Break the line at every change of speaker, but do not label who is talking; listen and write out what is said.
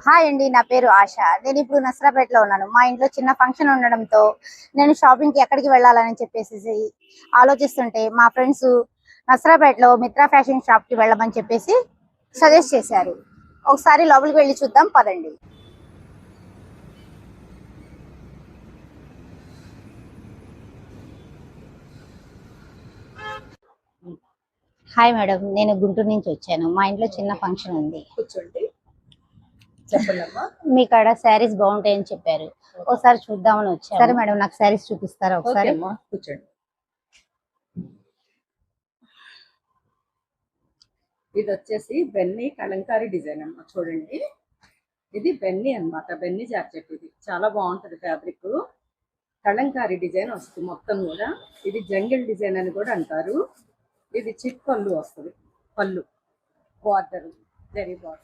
Hi అండి, నా పేరు ఆశ. నేను ఇప్పుడు నసరాపేటలో ఉన్నాను. మా ఇంట్లో చిన్న ఫంక్షన్ ఉండడంతో నేను షాపింగ్కి ఎక్కడికి వెళ్ళాలని చెప్పేసి ఆలోచిస్తుంటే మా ఫ్రెండ్స్ నసరాపేటలో మిత్రా ఫ్యాషన్ షాప్కి వెళ్ళమని చెప్పేసి సజెస్ట్ చేశారు. ఒకసారి లోపలికి వెళ్ళి చూద్దాం పదండి. హాయ్ మేడం, నేను గుంటూరు నుంచి వచ్చాను. మా ఇంట్లో చిన్న ఫంక్షన్ ఉంది.
కూర్చోండి, చెప్పండమ్మా.
మీ కాడ శారీస్ బాగుంటాయని చెప్పారు, ఒకసారి చూద్దామని వచ్చాను. సరే మేడం, నాకు శారీస్ చూపిస్తారా ఒకసారి?
కూర్చోండి. ఇది వచ్చేసి బెన్నీ కలంకారీ డిజైన్ అమ్మా, చూడండి. ఇది బెన్నీ అన్నమాట, బెన్నీ జార్జెట్. ఇది చాలా బాగుంటది ఫ్యాబ్రిక్. కలంకారీ డిజైన్ వస్తుంది మొత్తం కూడా. ఇది జంగిల్ డిజైన్ అని కూడా అంటారు. ఇది చిట్ పళ్ళు వస్తుంది, పళ్ళు బార్డర్, జరీ బార్డర్.